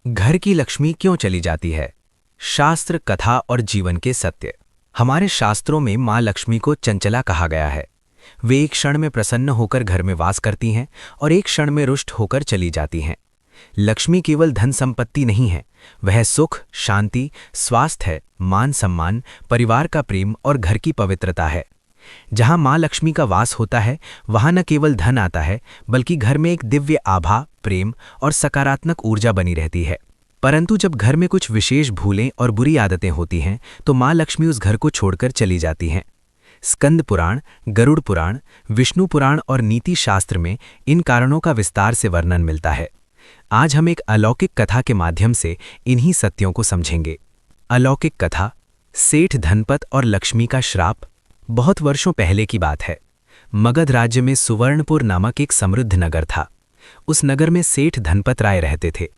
घर की लक्ष्मी क्यों चली जाती है? शास्त्र, कथा और जीवन के सत्य। हमारे शास्त्रों में मां लक्ष्मी को चंचला कहा गया है। वे एक क्षण में प्रसन्न होकर घर में वास करती हैं और एक क्षण में रुष्ट होकर चली जाती हैं। लक्ष्मी केवल धन संपत्ति नहीं है, वह सुख, शांति, स्वास्थ्य है, मान सम्मान, परिवार का प्रेम और घर की पवित्रता है। जहां मां लक्ष्मी का वास होता है, वहां न केवल धन आता है, बल्कि घर में एक दिव्य आभा, प्रेम और सकारात्मक ऊर्जा बनी रहती है। परंतु जब घर में कुछ विशेष भूलें और बुरी आदतें होती हैं, तो मां लक्ष्मी उस घर को छोड़कर चली जाती हैं। स्कंद पुराण, गरुड़ पुराण, विष्णु पुराण और नीति शास्त्र में इन कारणों का विस्तार से वर्णन मिलता है। आज हम एक अलौकिक कथा के माध्यम से इन्हीं सत्यों को समझेंगे। अलौकिक कथा, सेठ धनपत और लक्ष्मी का श्राप। बहुत वर्षों पहले की बात है। मगध राज्य में सुवर्णपुर नामक एक समृद्ध नगर था। उस नगर में सेठ धनपत राय रहते थे।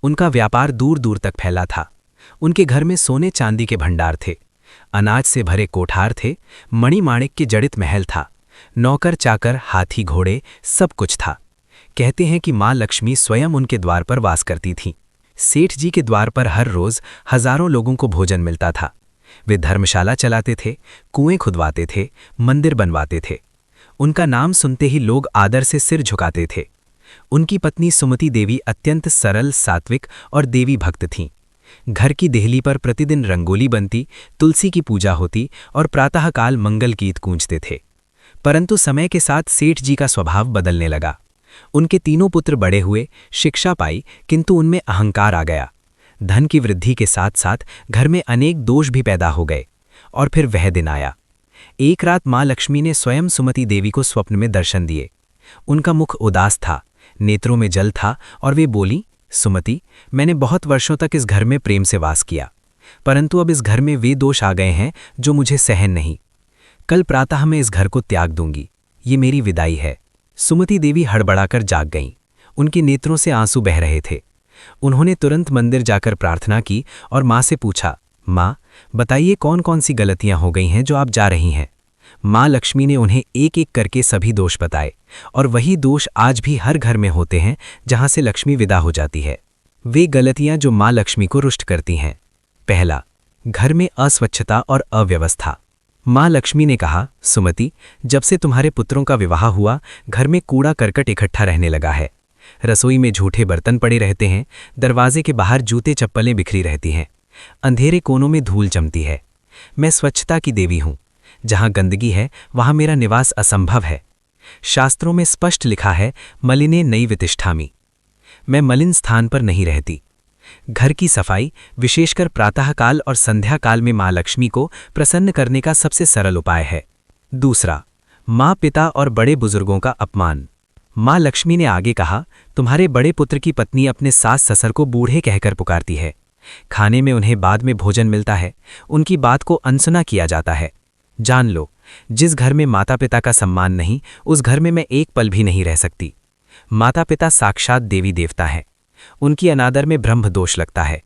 उनका व्यापार दूर दूर तक फैला था। उनके घर में सोने चांदी के भंडार थे, अनाज से भरे कोठार थे, मणिमाणिक के जड़ित महल था, नौकर चाकर, हाथी घोड़े, सब कुछ था। कहते हैं कि मां लक्ष्मी स्वयं उनके द्वार पर वास करती थीं। सेठ जी के द्वार पर हर रोज हजारों लोगों को भोजन मिलता था। वे धर्मशाला चलाते थे, कुएं खुदवाते थे, मंदिर बनवाते थे। उनका नाम सुनते ही लोग आदर से सिर झुकाते थे। उनकी पत्नी सुमति देवी अत्यंत सरल, सात्विक और देवी भक्त थीं। घर की देहली पर प्रतिदिन रंगोली बनती, तुलसी की पूजा होती और प्रातःकाल मंगल गीत गूंजते थे। परंतु समय के साथ सेठ जी का स्वभाव बदलने लगा। उनके तीनों पुत्र बड़े हुए, शिक्षा पाई, किंतु उनमें अहंकार आ गया। धन की वृद्धि के साथ साथ घर में अनेक दोष भी पैदा हो गए। और फिर वह दिन आया। एक रात मां लक्ष्मी ने स्वयं सुमति देवी को स्वप्न में दर्शन दिए। उनका मुख उदास था, नेत्रों में जल था और वे बोली, सुमति, मैंने बहुत वर्षों तक इस घर में प्रेम से वास किया, परंतु अब इस घर में वे दोष आ गए हैं जो मुझे सहन नहीं। कल प्रातः मैं इस घर को त्याग दूंगी, ये मेरी विदाई है। सुमति देवी हड़बड़ाकर जाग गईं। उनके नेत्रों से आंसू बह रहे थे। उन्होंने तुरंत मंदिर जाकर प्रार्थना की और मां से पूछा, मां, बताइए कौन कौन सी गलतियां हो गई हैं जो आप जा रही हैं। मां लक्ष्मी ने उन्हें एक एक करके सभी दोष बताए, और वही दोष आज भी हर घर में होते हैं जहां से लक्ष्मी विदा हो जाती है। वे गलतियां जो मां लक्ष्मी को रुष्ट करती हैं। पहला, घर में अस्वच्छता और अव्यवस्था। मां लक्ष्मी ने कहा, सुमति, जब से तुम्हारे पुत्रों का विवाह हुआ, घर में कूड़ा करकट इकट्ठा रहने लगा है। रसोई में झूठे बर्तन पड़े रहते हैं, दरवाजे के बाहर जूते चप्पलें बिखरी रहती हैं, अंधेरे कोनों में धूल जमती है। मैं स्वच्छता की देवी हूं। जहां गंदगी है वहां मेरा निवास असंभव है। शास्त्रों में स्पष्ट लिखा है, मलिने नैव तिष्ठामि। मैं मलिन स्थान पर नहीं रहती। घर की सफाई, विशेषकर प्रातःकाल और संध्याकाल में मां लक्ष्मी को प्रसन्न करने का सबसे सरल उपाय है। दूसरा, मां, पिता और बड़े बुजुर्गों का अपमान। मां लक्ष्मी ने आगे कहा, तुम्हारे बड़े पुत्र की पत्नी अपने सास ससुर को बूढ़े कहकर पुकारती है। खाने में उन्हें बाद में भोजन मिलता है, उनकी बात को अनसुना किया जाता है। जान लो, जिस घर में माता पिता का सम्मान नहीं, उस घर में मैं एक पल भी नहीं रह सकती। माता पिता साक्षात देवी देवता हैं। उनकी अनादर में ब्रह्म दोष लगता है।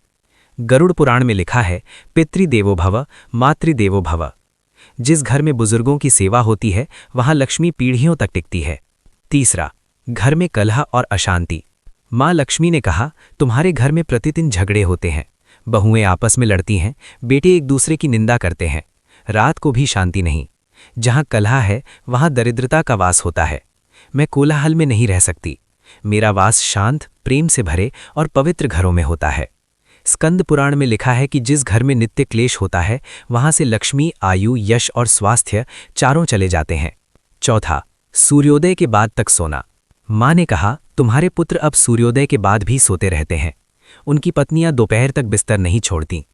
गरुड़ पुराण में लिखा है, पितृदेवो भव, मातृदेवो भव। जिस घर में बुजुर्गों की सेवा होती है, वहां लक्ष्मी पीढ़ियों तक टिकती है। तीसरा, घर में कलह और अशांति। मां लक्ष्मी ने कहा, तुम्हारे घर में प्रतिदिन झगड़े होते हैं, बहुएं आपस में लड़ती हैं, बेटे एक दूसरे की निंदा करते हैं, रात को भी शांति नहीं। जहां कलह है वहां दरिद्रता का वास होता है। मैं कोलाहल में नहीं रह सकती। मेरा वास शांत, प्रेम से भरे और पवित्र घरों में होता है। स्कंद पुराण में लिखा है कि जिस घर में नित्य क्लेश होता है, वहां से लक्ष्मी, आयु, यश और स्वास्थ्य चारों चले जाते हैं। चौथा, सूर्योदय के बाद तक सोना। मां ने कहा, तुम्हारे पुत्र अब सूर्योदय के बाद भी सोते रहते हैं। उनकी पत्नियां दोपहर तक बिस्तर नहीं छोड़ती।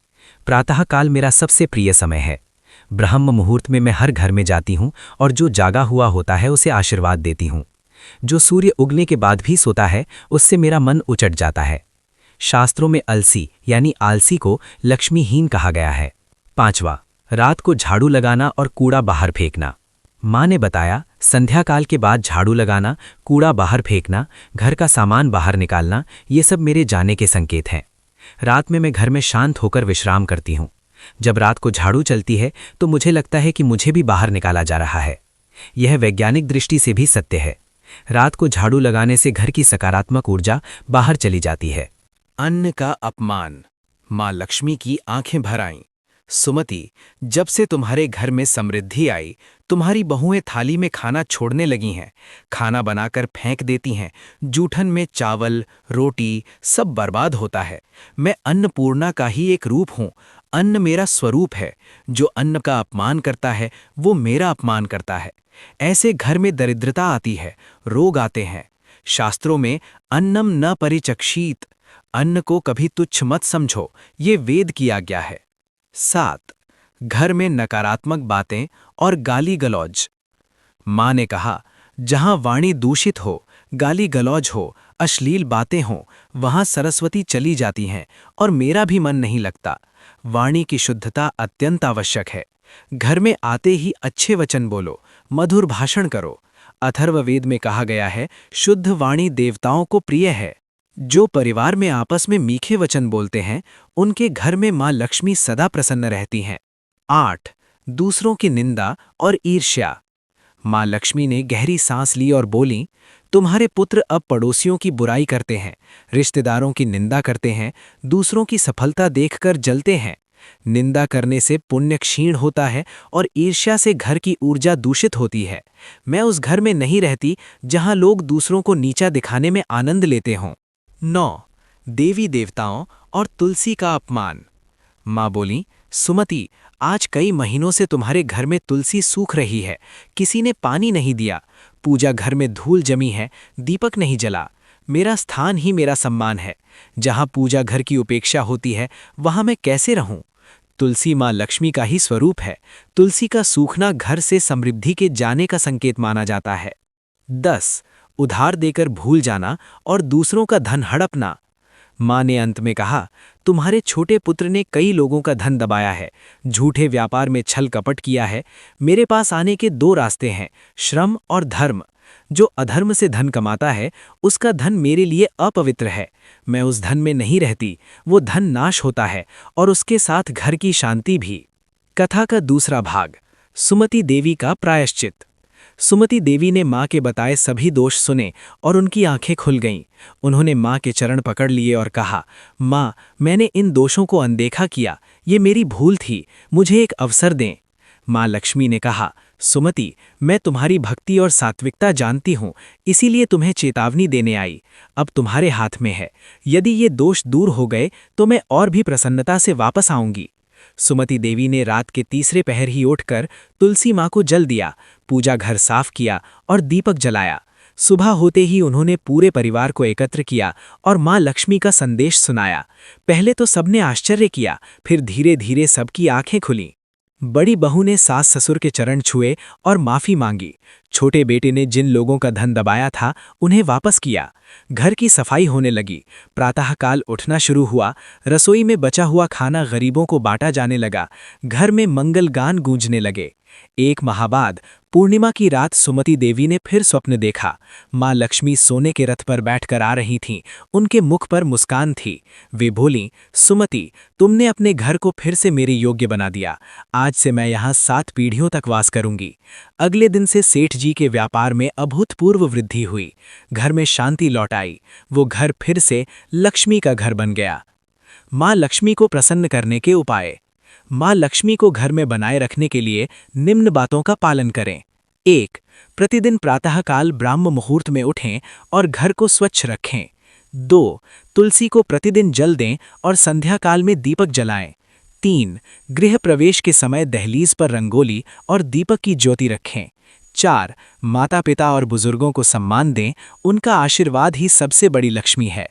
प्रातःकाल मेरा सबसे प्रिय समय है। ब्रह्म मुहूर्त में मैं हर घर में जाती हूं और जो जागा हुआ होता है उसे आशीर्वाद देती हूं। जो सूर्य उगने के बाद भी सोता है, उससे मेरा मन उचट जाता है। शास्त्रों में अलसी यानी आलसी को लक्ष्मीहीन कहा गया है। पांचवा, रात को झाड़ू लगाना और कूड़ा बाहर फेंकना। मां ने बताया, संध्याकाल के बाद झाड़ू लगाना, कूड़ा बाहर फेंकना, घर का सामान बाहर निकालना, ये सब मेरे जाने के संकेत हैं। रात में मैं घर में शांत होकर विश्राम करती हूँ। जब रात को झाड़ू चलती है तो मुझे लगता है कि मुझे भी बाहर निकाला जा रहा है। यह वैज्ञानिक दृष्टि से भी सत्य है। रात को झाड़ू लगाने से घर की सकारात्मक ऊर्जा बाहर चली जाती है। अन्न का अपमान। माँ लक्ष्मी की आंखें भर आईं। सुमति, जब से तुम्हारे घर में समृद्धि आई, तुम्हारी बहुएं थाली में खाना छोड़ने लगी हैं, खाना बनाकर फेंक देती हैं, जूठन में चावल, रोटी सब बर्बाद होता है। मैं अन्नपूर्णा का ही एक रूप हूँ। अन्न मेरा स्वरूप है। जो अन्न का अपमान करता है, वो मेरा अपमान करता है। ऐसे घर में दरिद्रता आती है, रोग आते हैं। शास्त्रों में अन्नम न परिचक्षीत, अन्न को कभी तुच्छ मत समझो, ये वेद की आज्ञा है। 7. घर में नकारात्मक बातें और गाली गलौज। माँ ने कहा, जहां वाणी दूषित हो, गाली गलौज हो, अश्लील बातें हों, वहां सरस्वती चली जाती हैं और मेरा भी मन नहीं लगता। वाणी की शुद्धता अत्यंत आवश्यक है। घर में आते ही अच्छे वचन बोलो, मधुर भाषण करो। अथर्ववेद में कहा गया है, शुद्ध वाणी देवताओं को प्रिय है। जो परिवार में आपस में मीठे वचन बोलते हैं, उनके घर में माँ लक्ष्मी सदा प्रसन्न रहती हैं। 8. दूसरों की निंदा और ईर्ष्या। माँ लक्ष्मी ने गहरी सांस ली और बोली, तुम्हारे पुत्र अब पड़ोसियों की बुराई करते हैं, रिश्तेदारों की निंदा करते हैं, दूसरों की सफलता देखकर जलते हैं। निंदा करने से पुण्य क्षीण होता है और ईर्ष्या से घर की ऊर्जा दूषित होती है। मैं उस घर में नहीं रहती जहां लोग दूसरों को नीचा दिखाने में आनंद लेते हों। 9. देवी देवताओं और तुलसी का अपमान। माँ बोली, सुमति, आज कई महीनों से तुम्हारे घर में तुलसी सूख रही है, किसी ने पानी नहीं दिया, पूजा घर में धूल जमी है, दीपक नहीं जला। मेरा स्थान ही मेरा सम्मान है। जहां पूजा घर की उपेक्षा होती है, वहां मैं कैसे रहूं? तुलसी माँ लक्ष्मी का ही स्वरूप है। तुलसी का सूखना घर से समृद्धि के जाने का संकेत माना जाता है। 10. उधार देकर भूल जाना और दूसरों का धन हड़पना। माँ ने अंत में कहा, तुम्हारे छोटे पुत्र ने कई लोगों का धन दबाया है, झूठे व्यापार में छल कपट किया है। मेरे पास आने के 2 रास्ते हैं, श्रम और धर्म। जो अधर्म से धन कमाता है, उसका धन मेरे लिए अपवित्र है। मैं उस धन में नहीं रहती, वो धन नाश होता है और उसके साथ घर की शांति भी। कथा का दूसरा भाग, सुमति देवी का प्रायश्चित। सुमति देवी ने माँ के बताए सभी दोष सुने और उनकी आंखें खुल गईं। उन्होंने माँ के चरण पकड़ लिए और कहा, माँ, मैंने इन दोषों को अनदेखा किया, ये मेरी भूल थी, मुझे एक अवसर दें। माँ लक्ष्मी ने कहा, सुमति, मैं तुम्हारी भक्ति और सात्विकता जानती हूँ, इसीलिए तुम्हें चेतावनी देने आई। अब तुम्हारे हाथ में है। यदि ये दोष दूर हो गए तो मैं और भी प्रसन्नता से वापस आऊंगी। सुमति देवी ने रात के तीसरे पहर ही उठकर तुलसी माँ को जल दिया, पूजा घर साफ किया और दीपक जलाया। सुबह होते ही उन्होंने पूरे परिवार को एकत्र किया और माँ लक्ष्मी का संदेश सुनाया। पहले तो सबने आश्चर्य किया, फिर धीरे धीरे सबकी आंखें खुलीं। बड़ी बहू ने सास ससुर के चरण छुए और माफी मांगी। छोटे बेटे ने जिन लोगों का धन दबाया था, उन्हें वापस किया। घर की सफाई होने लगी। प्रातःकाल उठना शुरू हुआ। रसोई में बचा हुआ खाना गरीबों को बांटा जाने लगा। घर में मंगल गान गूंजने लगे। 1 माह बाद पूर्णिमा की रात सुमति देवी ने फिर स्वप्न देखा। माँ लक्ष्मी सोने के रथ पर बैठकर आ रही थीं। उनके मुख पर मुस्कान थी। वे बोलीं, सुमति, तुमने अपने घर को फिर से मेरे योग्य बना दिया। आज से मैं यहाँ 7 पीढ़ियों तक वास करूंगी। अगले दिन से सेठ जी के व्यापार में अभूतपूर्व वृद्धि हुई। घर में शांति लौट आई। वो घर फिर से लक्ष्मी का घर बन गया। माँ लक्ष्मी को प्रसन्न करने के उपाय। माँ लक्ष्मी को घर में बनाए रखने के लिए निम्न बातों का पालन करें। 1. प्रतिदिन प्रातःकाल ब्राह्म मुहूर्त में उठें और घर को स्वच्छ रखें। 2. तुलसी को प्रतिदिन जल दें और संध्या काल में दीपक जलाएं। 3. गृह प्रवेश के समय दहलीज पर रंगोली और दीपक की ज्योति रखें। 4. माता पिता और बुजुर्गों को सम्मान दें, उनका आशीर्वाद ही सबसे बड़ी लक्ष्मी है।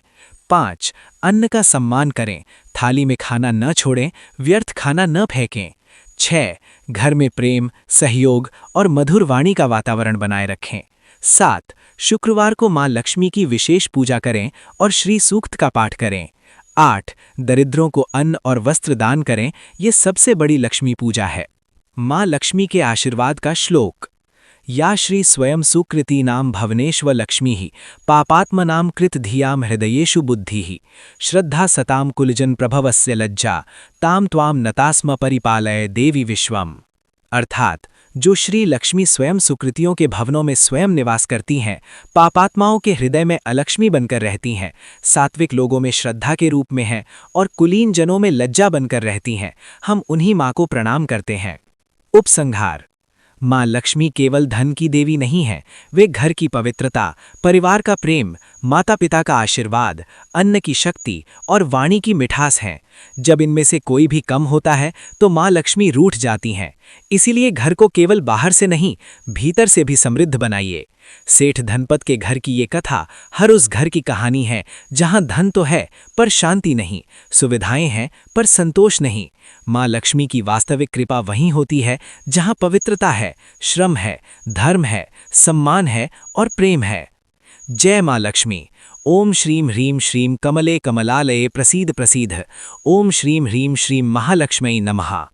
5. अन्न का सम्मान करें, थाली में खाना न छोड़ें, व्यर्थ खाना न फेंकें। 6. घर में प्रेम, सहयोग और मधुर वाणी का वातावरण बनाए रखें। 7. शुक्रवार को माँ लक्ष्मी की विशेष पूजा करें और श्री सूक्त का पाठ करें। 8. दरिद्रों को अन्न और वस्त्र दान करें, ये सबसे बड़ी लक्ष्मी पूजा है। माँ लक्ष्मी के आशीर्वाद का श्लोक। या श्री स्वयं सुकृतीनां भवनेष्व लक्ष्मीः पापात्मनां कृत धियां हृदयेषु बुद्धिः श्रद्धा सतां कुलजन प्रभवस्य लज्जा तां त्वां नतास्म परिपालय देवी विश्वम। अर्थात जो श्री लक्ष्मी स्वयं सुकृतियों के भवनों में स्वयं निवास करती हैं, पापात्माओं के हृदय में अलक्ष्मी बनकर रहती हैं, सात्विक लोगों में श्रद्धा के रूप में हैं और कुलीन जनों में लज्जा बनकर रहती हैं, हम उन्हीं माँ को प्रणाम करते हैं। उपसंहार। माँ लक्ष्मी केवल धन की देवी नहीं है, वे घर की पवित्रता, परिवार का प्रेम, माता पिता का आशीर्वाद, अन्न की शक्ति और वाणी की मिठास हैं। जब इनमें से कोई भी कम होता है तो माँ लक्ष्मी रूठ जाती हैं। इसीलिए घर को केवल बाहर से नहीं, भीतर से भी समृद्ध बनाइए। सेठ धनपत के घर की ये कथा हर उस घर की कहानी है जहां धन तो है पर शांति नहीं, सुविधाएं हैं पर संतोष नहीं। माँ लक्ष्मी की वास्तविक कृपा वहीं होती है जहां पवित्रता है, श्रम है, धर्म है, सम्मान है और प्रेम है। जय माँ लक्ष्मी। ओम श्रीं ह्रीं श्रीं कमले कमलालये प्रसीद प्रसीद। ओम श्रीं ह्रीं श्रीं महालक्ष्मी नमः।